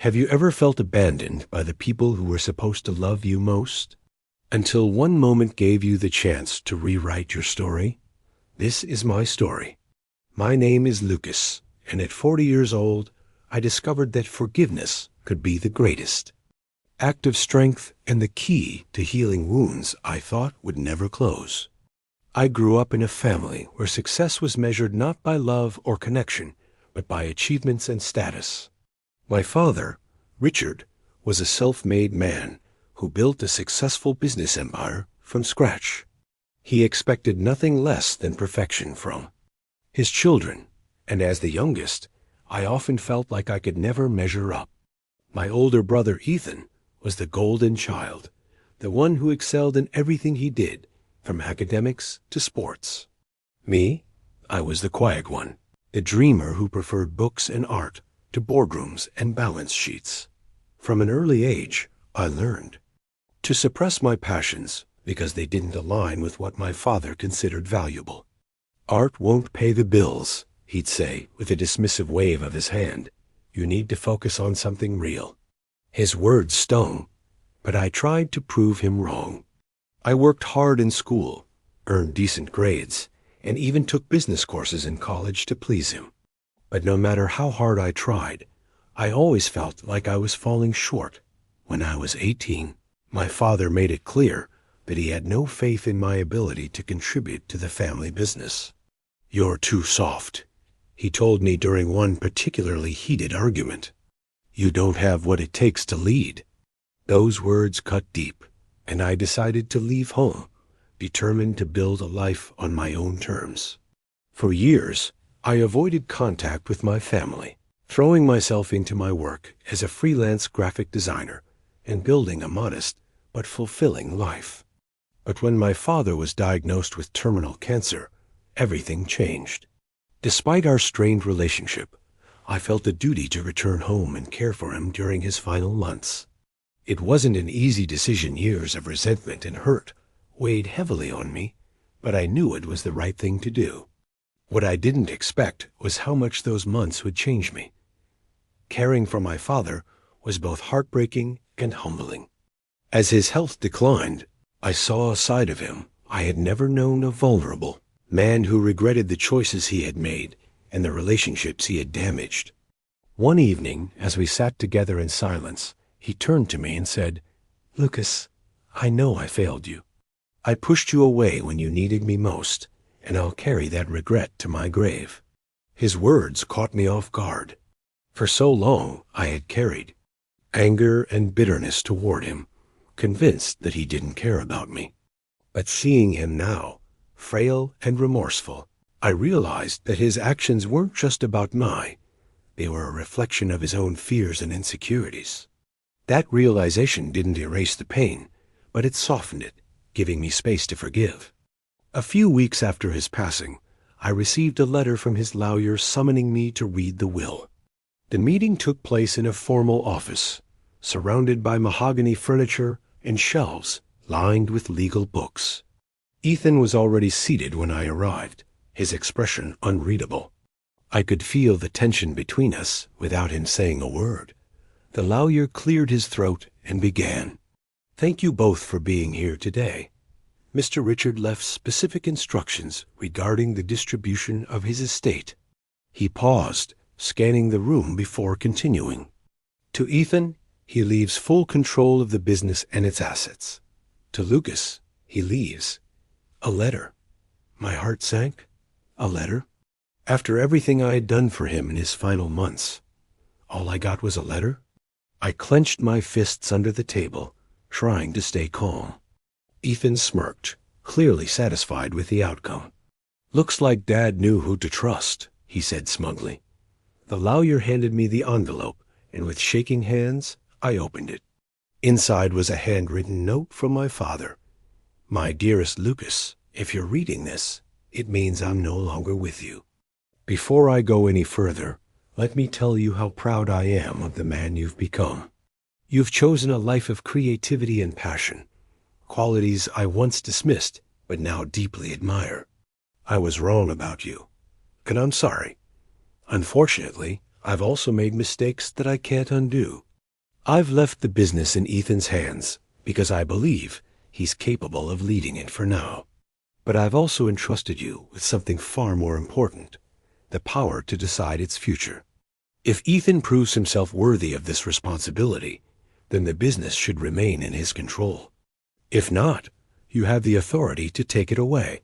Have you ever felt abandoned by the people who were supposed to love you most? Until one moment gave you the chance to rewrite your story? This is my story. My name is Lucas, and at 40 years old, I discovered that forgiveness could be the greatest act of strength and the key to healing wounds I thought would never close. I grew up in a family where success was measured not by love or connection, but by achievements and status. My father, Richard, was a self-made man who built a successful business empire from scratch. He expected nothing less than perfection from his children, and as the youngest, I often felt like I could never measure up. My older brother Ethan was the golden child, the one who excelled in everything he did, from academics to sports. Me, I was the quiet one, the dreamer who preferred books and art to boardrooms and balance sheets. From an early age, I learned to suppress my passions because they didn't align with what my father considered valuable. Art won't pay the bills, he'd say with a dismissive wave of his hand. You need to focus on something real. His words stung, but I tried to prove him wrong. I worked hard in school, earned decent grades, and even took business courses in college to please him. But no matter how hard I tried, I always felt like I was falling short. When I was 18, my father made it clear that he had no faith in my ability to contribute to the family business. "You're too soft," he told me during one particularly heated argument. "You don't have what it takes to lead." Those words cut deep, and I decided to leave home, determined to build a life on my own terms. For years, I avoided contact with my family, throwing myself into my work as a freelance graphic designer and building a modest but fulfilling life. But when my father was diagnosed with terminal cancer, everything changed. Despite our strained relationship, I felt a duty to return home and care for him during his final months. It wasn't an easy decision. Years of resentment and hurt weighed heavily on me, but I knew it was the right thing to do. What I didn't expect was how much those months would change me. Caring for my father was both heartbreaking and humbling. As his health declined, I saw a side of him I had never known, a vulnerable man who regretted the choices he had made and the relationships he had damaged. One evening, as we sat together in silence, he turned to me and said, "Lucas, I know I failed you. I pushed you away when you needed me most, and I'll carry that regret to my grave." His words caught me off guard. For so long I had carried anger and bitterness toward him, convinced that he didn't care about me. But seeing him now, frail and remorseful, I realized that his actions weren't just about they were a reflection of his own fears and insecurities. That realization didn't erase the pain, but it softened it, giving me space to forgive. A few weeks after his passing, I received a letter from his lawyer summoning me to read the will. The meeting took place in a formal office, surrounded by mahogany furniture and shelves lined with legal books. Ethan was already seated when I arrived, his expression unreadable. I could feel the tension between us without him saying a word. The lawyer cleared his throat and began. "Thank you both for being here today. Mr. Richard left specific instructions regarding the distribution of his estate." He paused, scanning the room before continuing. "To Ethan, he leaves full control of the business and its assets. To Lucas, he leaves a letter." My heart sank. A letter? After everything I had done for him in his final months, all I got was a letter? I clenched my fists under the table, trying to stay calm. Ethan smirked, clearly satisfied with the outcome. "Looks like Dad knew who to trust," he said smugly. The lawyer handed me the envelope, and with shaking hands, I opened it. Inside was a handwritten note from my father. "My dearest Lucas, if you're reading this, it means I'm no longer with you. Before I go any further, let me tell you how proud I am of the man you've become. You've chosen a life of creativity and passion, qualities I once dismissed but now deeply admire. I was wrong about you, and I'm sorry. Unfortunately, I've also made mistakes that I can't undo. I've left the business in Ethan's hands because I believe he's capable of leading it for now. But I've also entrusted you with something far more important, the power to decide its future. If Ethan proves himself worthy of this responsibility, then the business should remain in his control. If not, you have the authority to take it away.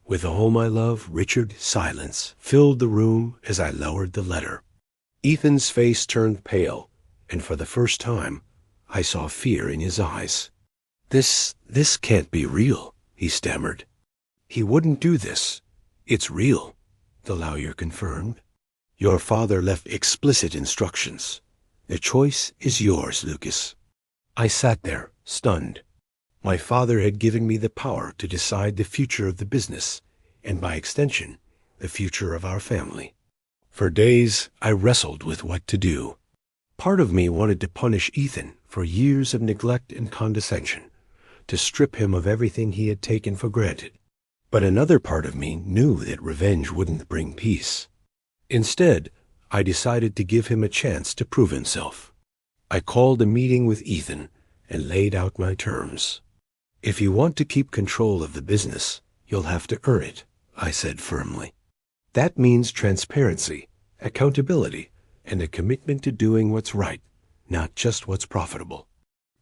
With all my love, Richard, silence filled the room as I lowered the letter. Ethan's face turned pale, and for the first time, I saw fear in his eyes. This can't be real, he stammered. He wouldn't do this. It's real, the lawyer confirmed. Your father left explicit instructions. The choice is yours, Lucas. I sat there, stunned. My father had given me the power to decide the future of the business, and by extension, the future of our family. For days, I wrestled with what to do. Part of me wanted to punish Ethan for years of neglect and condescension, to strip him of everything he had taken for granted. But another part of me knew that revenge wouldn't bring peace. Instead, I decided to give him a chance to prove himself. I called a meeting with Ethan and laid out my terms. If you want to keep control of the business, you'll have to earn it, I said firmly. That means transparency, accountability, and a commitment to doing what's right, not just what's profitable.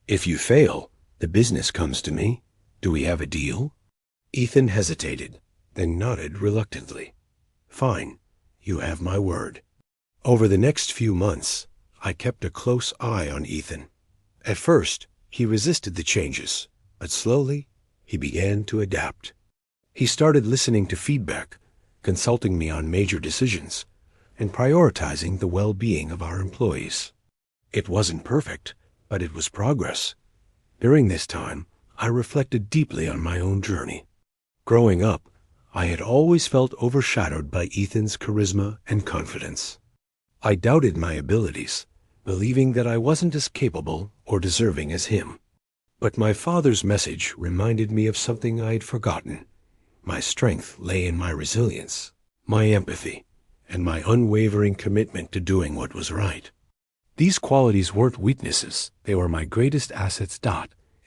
If you fail, the business comes to me. Do we have a deal? Ethan hesitated, then nodded reluctantly. Fine, you have my word. Over the next few months, I kept a close eye on Ethan. At first, he resisted the changes, but slowly, he began to adapt. He started listening to feedback, consulting me on major decisions, and prioritizing the well-being of our employees. It wasn't perfect, but it was progress. During this time, I reflected deeply on my own journey. Growing up, I had always felt overshadowed by Ethan's charisma and confidence. I doubted my abilities, believing that I wasn't as capable or deserving as him. But my father's message reminded me of something I had forgotten. My strength lay in my resilience, my empathy, and my unwavering commitment to doing what was right. These qualities weren't weaknesses, they were my greatest assets.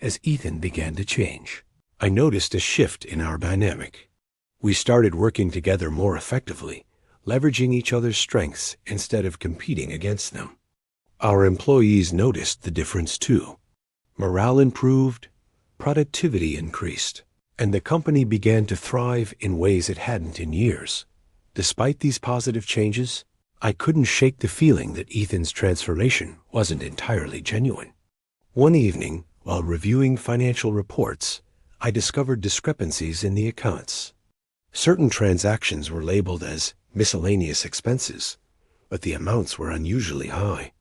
As Ethan began to change, I noticed a shift in our dynamic. We started working together more effectively, leveraging each other's strengths instead of competing against them. Our employees noticed the difference too. Morale improved, productivity increased, and the company began to thrive in ways it hadn't in years. Despite these positive changes, I couldn't shake the feeling that Ethan's transformation wasn't entirely genuine. One evening, while reviewing financial reports, I discovered discrepancies in the accounts. Certain transactions were labeled as miscellaneous expenses, but the amounts were unusually high.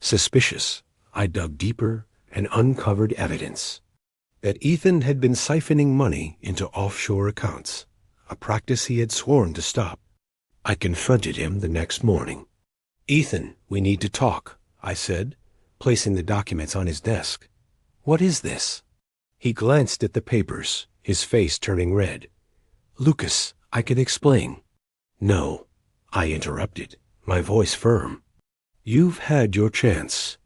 Suspicious, I dug deeper and uncovered evidence that Ethan had been siphoning money into offshore accounts, a practice he had sworn to stop. I confronted him the next morning. "Ethan, we need to talk," I said, placing the documents on his desk. "What is this?" He glanced at the papers, his face turning red. "Lucas, I can explain." "No," I interrupted, my voice firm. "You've had your chance.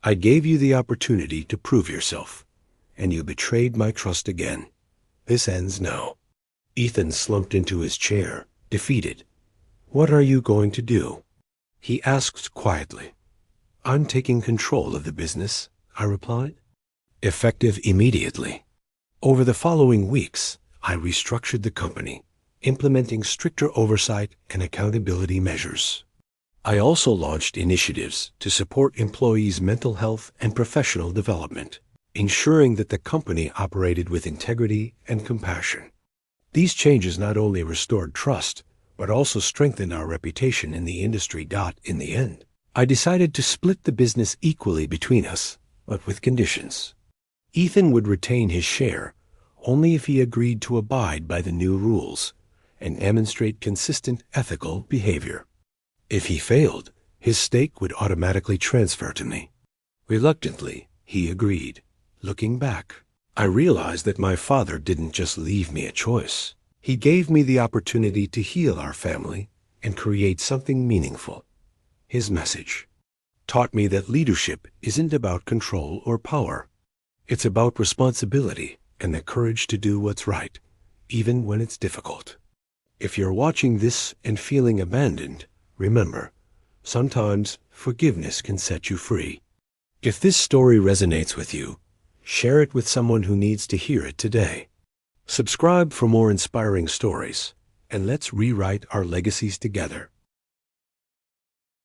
I gave you the opportunity to prove yourself, and you betrayed my trust again. This ends now." Ethan slumped into his chair, defeated. "What are you going to do?" he asked quietly. "I'm taking control of the business," I replied. "Effective immediately." Over the following weeks, I restructured the company, implementing stricter oversight and accountability measures. I also launched initiatives to support employees' mental health and professional development, ensuring that the company operated with integrity and compassion. These changes not only restored trust, but also strengthened our reputation in the industry. In the end, I decided to split the business equally between us, but with conditions. Ethan would retain his share only if he agreed to abide by the new rules and demonstrate consistent ethical behavior. If he failed, his stake would automatically transfer to me. Reluctantly, he agreed. Looking back, I realized that my father didn't just leave me a choice. He gave me the opportunity to heal our family and create something meaningful. His message: taught me that leadership isn't about control or power. It's about responsibility and the courage to do what's right, even when it's difficult. If you're watching this and feeling abandoned, remember, sometimes forgiveness can set you free. If this story resonates with you, share it with someone who needs to hear it today. Subscribe for more inspiring stories, and let's rewrite our legacies together.